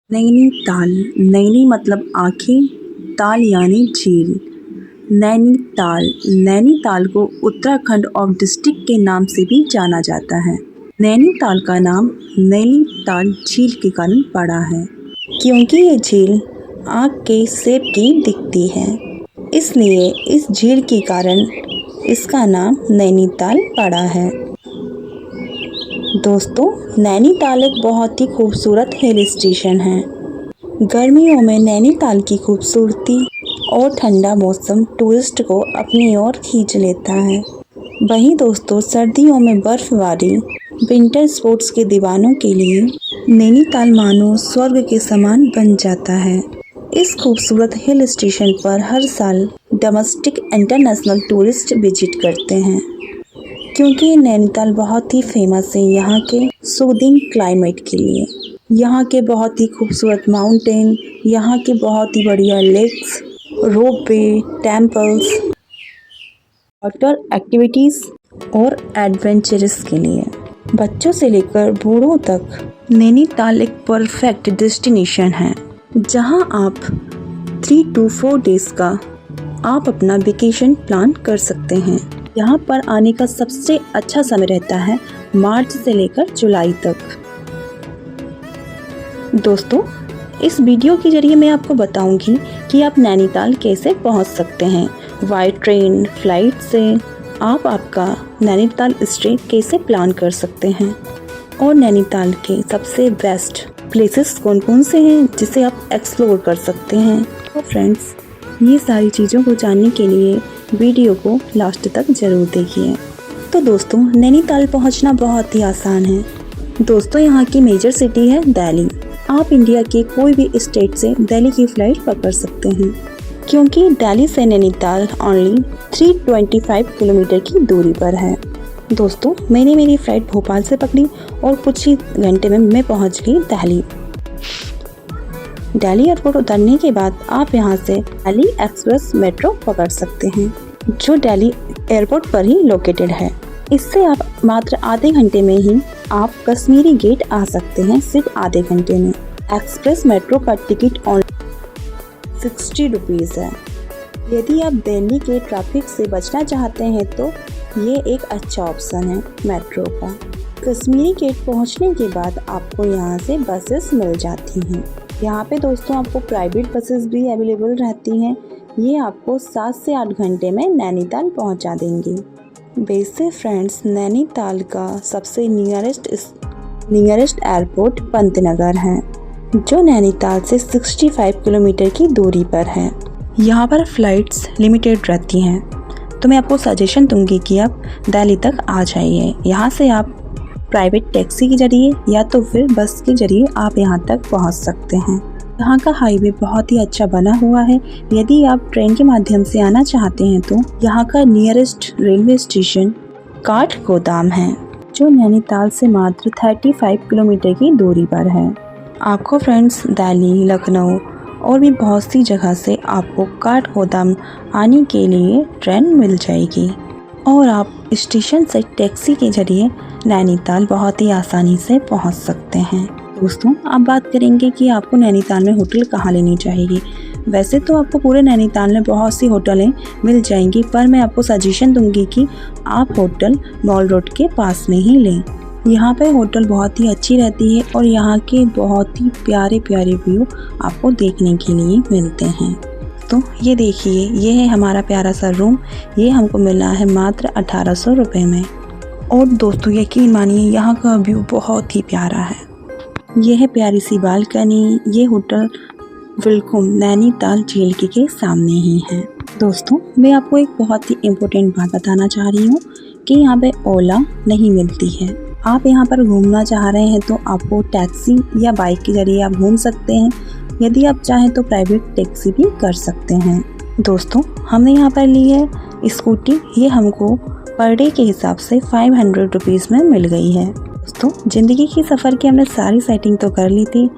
नैनीताल। नैनी मतलब आँखें, ताल यानी झील। नैनीताल। नैनीताल को उत्तराखंड ऑफ डिस्ट्रिक्ट के नाम से भी जाना जाता है। नैनीताल का नाम नैनीताल झील के कारण पड़ा है, क्योंकि ये झील आँख के शेप की दिखती है, इसलिए इस झील के कारण इसका नाम नैनीताल पड़ा है। दोस्तों, नैनीताल एक बहुत ही खूबसूरत हिल स्टेशन है। गर्मियों में नैनीताल की खूबसूरती और ठंडा मौसम टूरिस्ट को अपनी ओर खींच लेता है। वहीं दोस्तों, सर्दियों में बर्फबारी, विंटर स्पोर्ट्स के दीवानों के लिए नैनीताल मानो स्वर्ग के समान बन जाता है। इस खूबसूरत हिल स्टेशन पर हर साल डोमेस्टिक इंटरनेशनल टूरिस्ट विजिट करते हैं, क्योंकि नैनीताल बहुत ही फेमस है यहाँ के सूदिंग क्लाइमेट के लिए। यहाँ के बहुत ही खूबसूरत माउंटेन, यहाँ के बहुत ही बढ़िया lakes, ropeways, temples, water activities और एडवेंचरस के लिए बच्चों से लेकर बूढ़ों तक नैनीताल एक परफेक्ट डेस्टिनेशन है, जहाँ आप 3 to 4 डेज़ का आप अपना वेकेशन प्लान कर सकते हैं। यहाँ पर आने का सबसे अच्छा समय रहता है मार्च से लेकर जुलाई तक। दोस्तों, इस वीडियो के जरिए मैं आपको बताऊंगी कि आप नैनीताल कैसे पहुंच सकते हैं। बाय ट्रेन, फ्लाइट से आप आपका नैनीताल स्टे कैसे प्लान कर सकते हैं, और नैनीताल के सबसे बेस्ट प्लेसेस कौन कौन से हैं जिसे आप एक्सप्लोर कर सकते हैं। तो फ्रेंड्स, ये सारी चीज़ों को जानने के लिए वीडियो को लास्ट तक ज़रूर देखिए। तो दोस्तों, नैनीताल पहुंचना बहुत ही आसान है। दोस्तों, यहाँ की मेजर सिटी है दिल्ली। आप इंडिया के कोई भी स्टेट से दिल्ली की फ़्लाइट पकड़ सकते हैं, क्योंकि दिल्ली से नैनीताल ओनली 325 किलोमीटर की दूरी पर है। दोस्तों, मैंने मेरी फ़्लाइट भोपाल से पकड़ी और कुछ ही घंटे में मैं पहुँच गई दिल्ली। दिल्ली एयरपोर्ट उतरने के बाद आप यहां से दिल्ली एक्सप्रेस मेट्रो पकड़ सकते हैं, जो दिल्ली एयरपोर्ट पर ही लोकेटेड है। इससे आप मात्र आधे घंटे में ही आप कश्मीरी गेट आ सकते हैं, सिर्फ आधे घंटे में। एक्सप्रेस मेट्रो का टिकट ऑनली 60 रुपीज़ है। यदि आप दिल्ली के ट्रैफिक से बचना चाहते हैं तो ये एक अच्छा ऑप्शन है मेट्रो का। कश्मीरी गेट पहुंचने के बाद आपको यहां से बसेस मिल जाती हैं। यहाँ पे दोस्तों आपको प्राइवेट बसेस भी अवेलेबल रहती हैं। ये आपको 7 से 8 घंटे में नैनीताल पहुँचा देंगी। वैसे फ्रेंड्स, नैनीताल का सबसे नियरेस्ट एयरपोर्ट पंतनगर है, जो नैनीताल से 65 किलोमीटर की दूरी पर है। यहाँ पर फ़्लाइट्स लिमिटेड रहती हैं, तो मैं आपको सजेशन दूंगी कि आप दिल्ली तक आ जाइए। यहाँ से आप प्राइवेट टैक्सी के जरिए या तो फिर बस के जरिए आप यहाँ तक पहुँच सकते हैं। यहाँ का हाईवे बहुत ही अच्छा बना हुआ है। यदि आप ट्रेन के माध्यम से आना चाहते हैं तो यहाँ का नियरेस्ट रेलवे स्टेशन काठगोदाम है, जो नैनीताल से मात्र 35 किलोमीटर की दूरी पर है। आपको फ्रेंड्स दिल्ली, लखनऊ और भी बहुत सी जगह से आपको काठगोदाम आने के लिए ट्रेन मिल जाएगी, और आप स्टेशन से टैक्सी के जरिए नैनीताल बहुत ही आसानी से पहुंच सकते हैं। दोस्तों, अब बात करेंगे कि आपको नैनीताल में होटल कहाँ लेनी चाहिए। वैसे तो आपको पूरे नैनीताल में बहुत सी होटलें मिल जाएंगी, पर मैं आपको सजेशन दूंगी कि आप होटल मॉल रोड के पास में ही लें। यहाँ पे होटल बहुत ही अच्छी रहती है और यहाँ के बहुत ही प्यारे प्यारे व्यू आपको देखने के लिए मिलते हैं। तो ये देखिए, ये है हमारा प्यारा सा रूम। ये हमको मिला है मात्र 1800 रुपये में। और दोस्तों, यकीन मानिए, यहाँ का व्यू बहुत ही प्यारा है। ये है प्यारी सी बालकनी। ये होटल बिल्कुल नैनीताल झील के सामने ही है। दोस्तों, मैं आपको एक बहुत ही इम्पोर्टेंट बात बताना चाह रही हूँ कि यहाँ पे ओला नहीं मिलती है। आप यहाँ पर घूमना चाह रहे हैं तो आपको टैक्सी या बाइक के जरिए आप घूम सकते हैं। यदि आप चाहें तो प्राइवेट टैक्सी भी कर सकते हैं। दोस्तों, हमने यहाँ पर ली है स्कूटी। ये हमको पर डे के हिसाब से 500 रुपीज़ में मिल गई है। दोस्तों, ज़िंदगी की सफ़र की हमने सारी सेटिंग तो कर ली थी,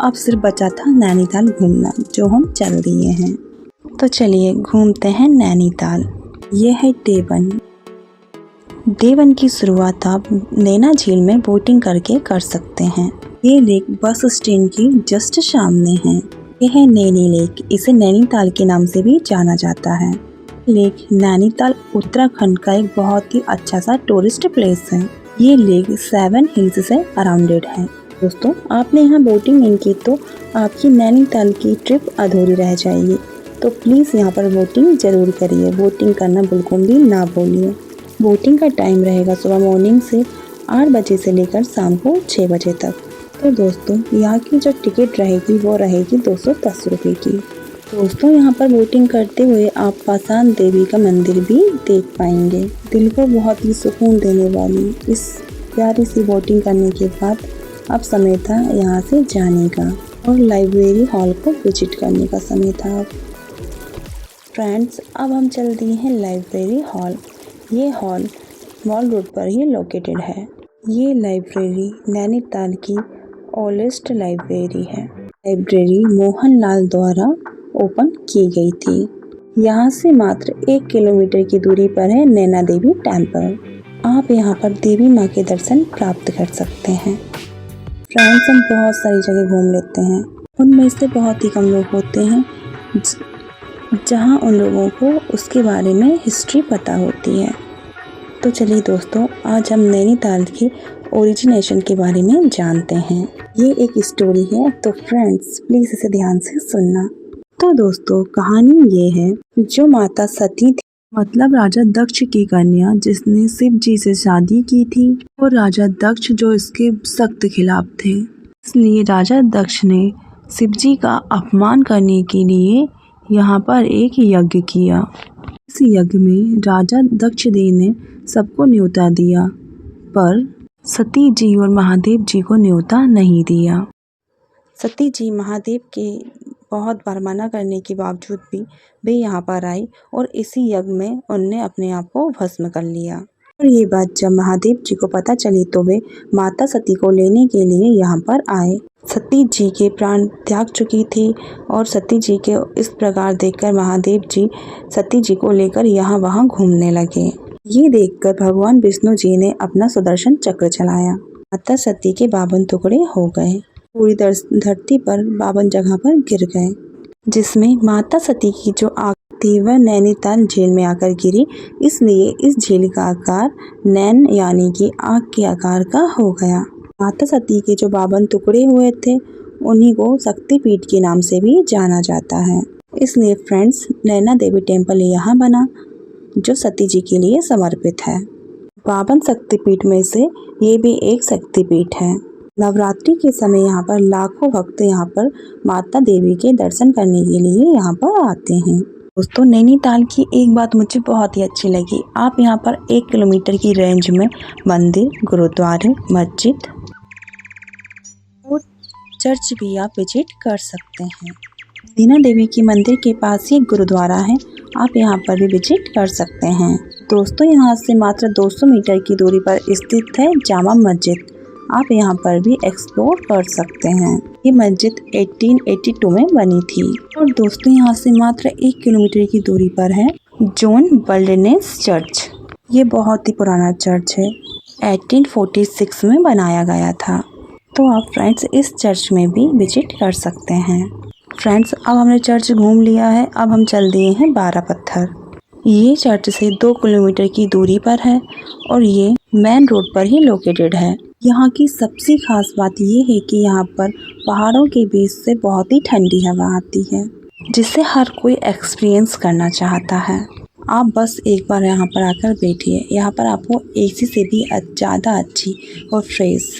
अब सिर्फ बचा था नैनीताल घूमना, जो हम चल दिए हैं। तो चलिए घूमते हैं नैनीताल। ये है डे 1। डे 1 की शुरुआत आप नैना झील में बोटिंग करके कर सकते हैं। ये लेक बस स्टैंड की जस्ट सामने है। यह है नैनी लेक, इसे नैनीताल के नाम से भी जाना जाता है। लेक नैनीताल उत्तराखंड का एक बहुत ही अच्छा सा टूरिस्ट प्लेस है। ये लेक 7 हिल्स से अराउंडेड है। दोस्तों, आपने यहाँ बोटिंग नहीं की तो आपकी नैनीताल की ट्रिप अधूरी रह जाएगी। तो प्लीज़ यहाँ पर बोटिंग ज़रूर करिए। बोटिंग करना बिल्कुल भी ना भूलिए। बोटिंग का टाइम रहेगा सुबह मॉर्निंग से 8 बजे से लेकर शाम को 6 बजे तक। तो दोस्तों, यहाँ की जो टिकट रहेगी वो रहेगी 210 रुपये की। दोस्तों, यहाँ पर बोटिंग करते हुए आप पाषाण देवी का मंदिर भी देख पाएंगे। दिल को बहुत ही सुकून देने वाली इस प्यारी सी बोटिंग करने के बाद अब समय था यहाँ से जाने का और लाइब्रेरी हॉल को विजिट करने का समय था। फ्रेंड्स, अब हम चल दिए हैं लाइब्रेरी हॉल। ये हॉल मॉल रोड पर ही लोकेटेड है। ये लाइब्रेरी नैनीताल की ओल्डेस्ट लाइब्रेरी है। लाइब्रेरी मोहनलाल द्वारा ओपन की गई थी। यहाँ से मात्र 1 किलोमीटर की दूरी पर है नैना देवी टेम्पल। आप यहाँ पर देवी माँ के दर्शन प्राप्त कर सकते हैं। फ्रेंड्स, हम बहुत सारी जगह घूम लेते हैं, उनमें से बहुत ही कम लोग होते हैं जहाँ उन लोगों को उसके बारे में हिस्ट्री पता होती है। तो चलिए दोस्तों, आज हम नैनीताल के ओरिजिनेशन के बारे में जानते हैं। ये एक स्टोरी है, तो फ्रेंड्स प्लीज़ इसे ध्यान से सुनना। तो दोस्तों, कहानी ये है, जो माता सती थी, मतलब राजा दक्ष की कन्या, जिसने शिव जी से शादी की थी, और राजा दक्ष जो इसके सख्त खिलाफ थे। इसलिए राजा दक्ष ने शिव जी का अपमान करने के लिए यहाँ पर एक यज्ञ किया। इस यज्ञ में राजा दक्षदेव ने सबको न्योता दिया, पर सती जी और महादेव जी को न्योता नहीं दिया। सती जी महादेव के बहुत बार मना करने के बावजूद भी वे यहाँ पर आई और इसी यज्ञ में उनने अपने आप को भस्म कर लिया। और ये बात जब महादेव जी को पता चली तो वे माता सती को लेने के लिए यहाँ पर आए। सती जी के प्राण त्याग चुकी थी और सती जी के इस प्रकार देखकर महादेव जी सती जी को लेकर यहाँ वहाँ घूमने लगे। ये देखकर भगवान विष्णु जी ने अपना सुदर्शन चक्र चलाया। माता सती के 52 टुकड़े हो गए, पूरी धरती पर 52 जगह पर गिर गए, जिसमें माता सती की जो आग थी वह नैनीताल झील में आकर गिरी। इसलिए इस झील का आकार नैन यानी कि आग के आकार का हो गया। माता सती के जो 52 टुकड़े हुए थे उन्हीं को शक्तिपीठ के नाम से भी जाना जाता है। इसलिए फ्रेंड्स, नैना देवी टेम्पल यहाँ बना जो सती जी के लिए समर्पित है। 52 शक्तिपीठ में से ये भी एक शक्तिपीठ है। नवरात्रि के समय यहाँ पर लाखों भक्त यहाँ पर माता देवी के दर्शन करने के लिए यहाँ पर आते हैं। दोस्तों, नैनीताल की एक बात मुझे बहुत ही अच्छी लगी। आप यहाँ पर 1 किलोमीटर की रेंज में मंदिर, गुरुद्वारे, मस्जिद और चर्च भी आप विजिट कर सकते हैं। नैना देवी की मंदिर के पास ही गुरुद्वारा है, आप यहाँ पर भी विजिट कर सकते हैं। दोस्तों, यहाँ से मात्र 200 मीटर की दूरी पर स्थित है जामा मस्जिद। आप यहाँ पर भी एक्सप्लोर कर सकते हैं। ये मस्जिद 1882 में बनी थी। और दोस्तों, यहाँ से मात्र 1 किलोमीटर की दूरी पर है जॉन वर्ल्डनेस चर्च। ये बहुत ही पुराना चर्च है, 1846 में बनाया गया था। तो आप फ्रेंड्स इस चर्च में भी विजिट कर सकते हैं। फ्रेंड्स, अब हमने चर्च घूम लिया है, अब हम चल दिए हैं 12 पत्थर। ये चर्च से 2 किलोमीटर की दूरी पर है और ये मेन रोड पर ही लोकेटेड है। यहाँ की सबसे खास बात ये है कि यहाँ पर पहाड़ों के बीच से बहुत ही ठंडी हवा आती है, जिसे हर कोई एक्सपीरियंस करना चाहता है। आप बस एक बार यहाँ पर आकर बैठिए, यहाँ पर आपको एसी से भी ज़्यादा अच्छी और फ्रेश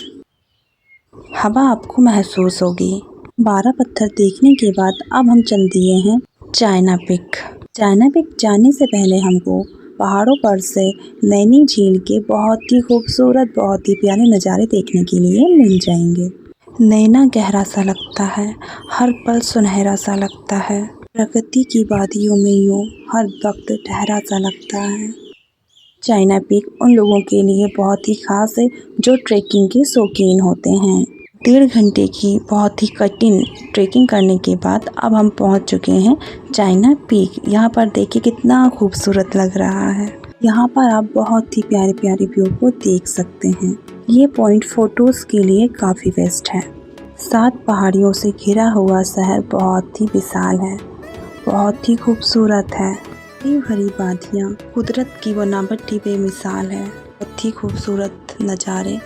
हवा आपको महसूस होगी। 12 पत्थर देखने के बाद अब हम चल दिए हैं चाइना पिक। चाइना पिक जाने से पहले हमको पहाड़ों पर से नैनी झील के बहुत ही खूबसूरत, बहुत ही प्यारे नज़ारे देखने के लिए मिल जाएंगे। नैना गहरा सा लगता है, हर पल सुनहरा सा लगता है। प्रकृति की वादियों में यूँ हर वक्त ठहरा सा लगता है। चाइना पीक उन लोगों के लिए बहुत ही खास है जो ट्रैकिंग के शौकीन होते हैं। 1.5 घंटे की बहुत ही कठिन ट्रैकिंग करने के बाद अब हम पहुंच चुके हैं चाइना पीक। यहाँ पर देखिए कितना खूबसूरत लग रहा है। यहाँ पर आप बहुत ही प्यारे प्यारे व्यू को देख सकते हैं। ये पॉइंट फ़ोटोज़ के लिए काफ़ी बेस्ट है। 7 पहाड़ियों से घिरा हुआ शहर बहुत ही विशाल है, बहुत ही खूबसूरत है। हरी भरी वादियाँ कुदरत की बनावटी बेमिसाल है, बहुत ही खूबसूरत नज़ारे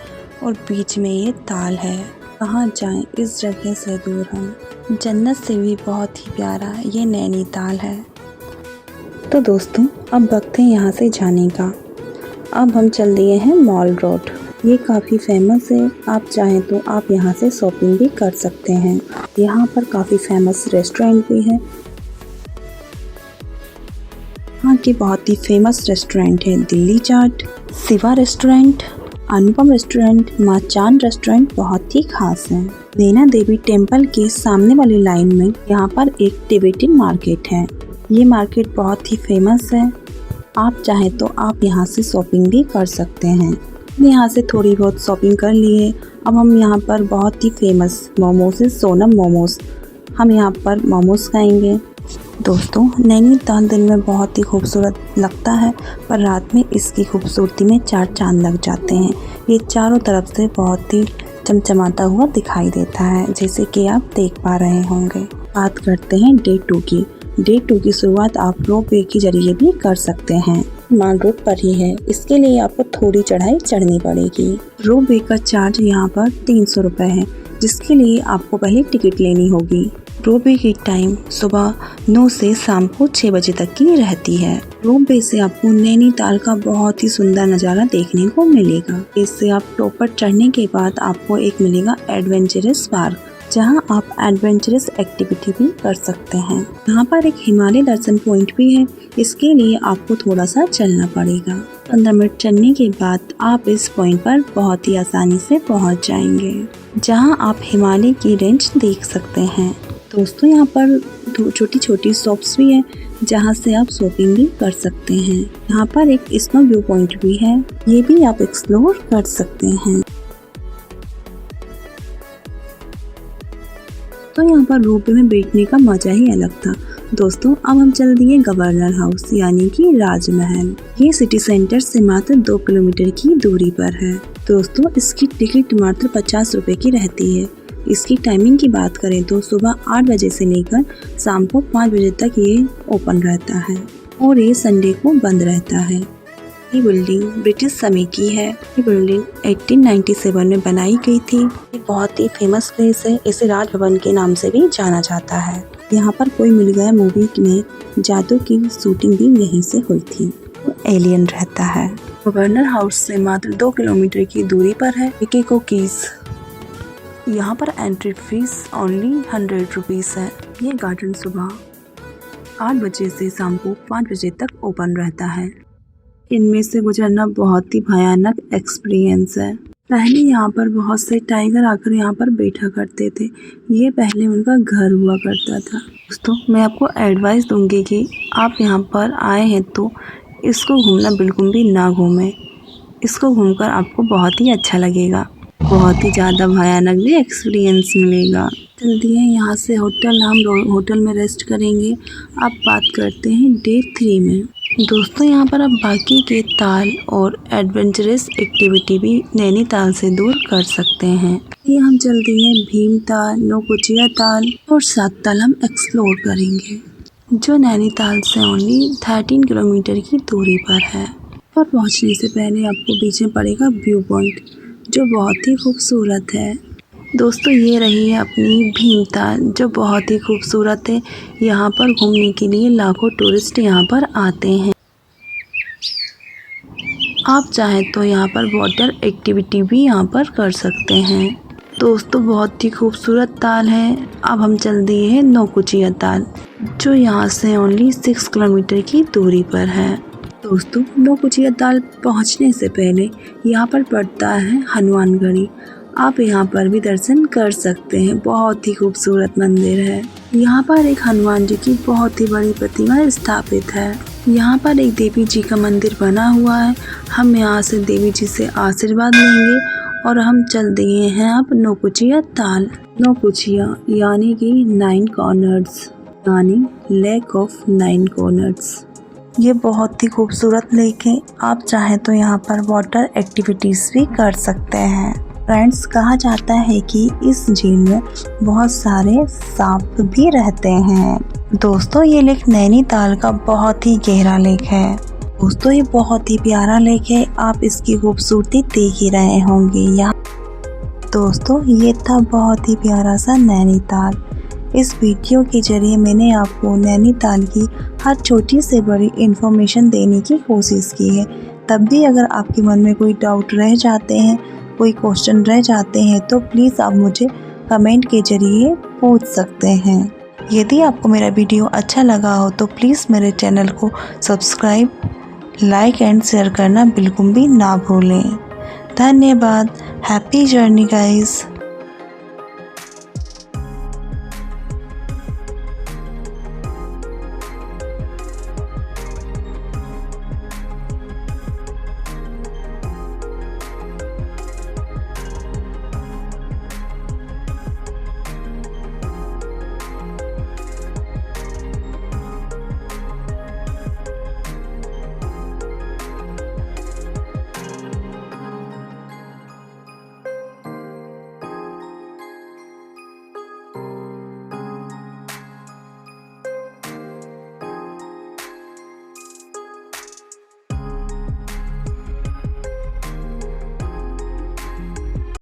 और बीच में ये ताल है। कहाँ जाएं इस जगह से दूर हम, जन्नत से भी बहुत ही प्यारा ये नैनीताल है। तो दोस्तों अब वक्त है यहाँ से जाने का। अब हम चल दिए हैं मॉल रोड। ये काफ़ी फेमस है, आप चाहें तो आप यहाँ से शॉपिंग भी कर सकते हैं। यहाँ पर काफ़ी फेमस रेस्टोरेंट भी है। यहाँ के बहुत ही फेमस रेस्टोरेंट है दिल्ली चाट, शिवा रेस्टोरेंट, अनुपम रेस्टोरेंट, माँ चांद रेस्टोरेंट बहुत ही खास है। नैना देवी टेम्पल के सामने वाली लाइन में यहाँ पर एक टिबेटन मार्केट है। ये मार्केट बहुत ही फेमस है, आप चाहें तो आप यहाँ से शॉपिंग भी कर सकते हैं। यहाँ से थोड़ी बहुत शॉपिंग कर लिए। अब हम यहाँ पर बहुत ही फेमस मोमोज है सोनम मोमोज, हम यहाँ पर मोमोज खाएंगे। दोस्तों नैनीताल दिन में बहुत ही खूबसूरत लगता है, पर रात में इसकी खूबसूरती में 4 चांद लग जाते हैं। ये चारों तरफ से बहुत ही चमचमाता हुआ दिखाई देता है, जैसे कि आप देख पा रहे होंगे। बात करते हैं डे 2 की। डे 2 की शुरुआत आप रोपवे के जरिए भी कर सकते हैं। माल रोड पर ही है, इसके लिए आपको थोड़ी चढ़ाई चढ़नी पड़ेगी। रोपवे का चार्ज यहाँ पर 300 रुपये है, जिसके लिए आपको पहले टिकट लेनी होगी। रोपवे की टाइम सुबह 9 से शाम को 6 बजे तक की रहती है। रोपवे से आपको नैनीताल का बहुत ही सुंदर नज़ारा देखने को मिलेगा। इससे आप टॉप पर चढ़ने के बाद आपको एक मिलेगा एडवेंचरस पार्क, जहां आप एडवेंचरस एक्टिविटी भी कर सकते हैं। यहाँ पर एक हिमालय दर्शन पॉइंट भी है, इसके लिए आपको थोड़ा सा चलना पड़ेगा। 15 मिनट चलने के बाद आप इस पॉइंट पर बहुत ही आसानी से पहुँच जाएंगे, जहां आप हिमालय की रेंज देख सकते हैं। दोस्तों यहाँ पर छोटी छोटी शॉप्स भी हैं, जहाँ से आप शॉपिंग भी कर सकते हैं। यहाँ पर एक स्नो व्यू पॉइंट भी है, ये भी आप एक्सप्लोर कर सकते हैं। तो यहाँ पर रोपवे में बैठने का मजा ही अलग था। दोस्तों अब हम चल दिए गवर्नर हाउस यानी कि राजमहल। ये सिटी सेंटर से मात्र 2 किलोमीटर की दूरी पर है। दोस्तों इसकी टिकट मात्र 50 रुपए की रहती है। इसकी टाइमिंग की बात करें तो सुबह 8 बजे से लेकर शाम को 5 बजे तक ये ओपन रहता है और ये संडे को बंद रहता है। ये बिल्डिंग ब्रिटिश समय की है। ये बिल्डिंग 1897 में बनाई गई थी। ये बहुत ही फेमस प्लेस है, इसे राजभवन के नाम से भी जाना जाता है। यहाँ पर कोई मिल गया मूवी में जादू की शूटिंग भी यहीं से हुई थी। तो एलियन रहता है। गवर्नर हाउस से मात्र 2 किलोमीटर की दूरी पर है इको कीज। यहाँ पर एंट्री फीस ओनली 100 रुपीज़ है। ये गार्डन सुबह 8 बजे से शाम को 5 बजे तक ओपन रहता है। इनमें से गुजरना बहुत ही भयानक एक्सपीरियंस है। पहले यहाँ पर बहुत से टाइगर आकर यहाँ पर बैठा करते थे, ये पहले उनका घर हुआ करता था। दोस्तों मैं आपको एडवाइस दूंगी कि आप यहाँ पर आए हैं तो इसको घूमना बिल्कुल भी ना घूमें। इसको घूमकर आपको बहुत ही अच्छा लगेगा, बहुत ही ज़्यादा भयानक भी एक्सपीरियंस मिलेगा। जल्दी है यहाँ से होटल, हम होटल में रेस्ट करेंगे। अब बात करते हैं डे 3 में। दोस्तों यहाँ पर आप बाकी के ताल और एडवेंचरस एक्टिविटी भी नैनीताल से दूर कर सकते हैं। ये हम जल्दी है भीमताल, नौकुचिया ताल और 7 ताल हम एक्सप्लोर करेंगे, जो नैनीताल से ओनली 13 किलोमीटर की दूरी पर है। पर पहुँचने से पहले आपको बीच में पड़ेगा व्यू पॉइंट, जो बहुत ही खूबसूरत है। दोस्तों ये रही है अपनी भीमताल, जो बहुत ही खूबसूरत है। यहाँ पर घूमने के लिए लाखों टूरिस्ट यहाँ पर आते हैं। आप चाहें तो यहाँ पर वाटर एक्टिविटी भी यहाँ पर कर सकते हैं। दोस्तों बहुत ही खूबसूरत ताल है। अब हम चल दिए हैं नौकुचिया ताल, जो यहाँ से ओनली 6 किलोमीटर की दूरी पर है। दोस्तों नौकुचिया ताल पहुँचने से पहले यहाँ पर पड़ता है हनुमानगढ़ी। आप यहाँ पर भी दर्शन कर सकते हैं, बहुत ही खूबसूरत मंदिर है। यहाँ पर एक हनुमान जी की बहुत ही बड़ी प्रतिमा स्थापित है। यहाँ पर एक देवी जी का मंदिर बना हुआ है। हम यहाँ से देवी जी से आशीर्वाद लेंगे और हम चल दिए हैं अब नौकुचिया ताल। नौकुचिया यानी कि 9 कॉर्नर्स, यानी लेक ऑफ 9 कॉर्नर्स। ये बहुत ही खूबसूरत लेक है। आप चाहें तो यहाँ पर वाटर एक्टिविटीज़ भी कर सकते हैं। फ्रेंड्स, कहा जाता है कि इस झील में बहुत सारे सांप भी रहते हैं। दोस्तों, ये लेक नैनीताल का बहुत ही गहरा लेक है। दोस्तों, ये बहुत ही प्यारा लेक है, आप इसकी खूबसूरती देख ही रहे होंगे। यहाँ दोस्तों, ये था बहुत ही प्यारा सा नैनीताल। इस वीडियो के जरिए मैंने आपको नैनीताल की हर छोटी से बड़ी इन्फॉर्मेशन देने की कोशिश की है। तब भी अगर आपके मन में कोई डाउट रह जाते हैं, कोई क्वेश्चन रह जाते हैं, तो प्लीज़ आप मुझे कमेंट के जरिए पूछ सकते हैं। यदि आपको मेरा वीडियो अच्छा लगा हो तो प्लीज़ मेरे चैनल को सब्सक्राइब, लाइक एंड शेयर करना बिल्कुल भी ना भूलें। धन्यवाद। Happy journey guys.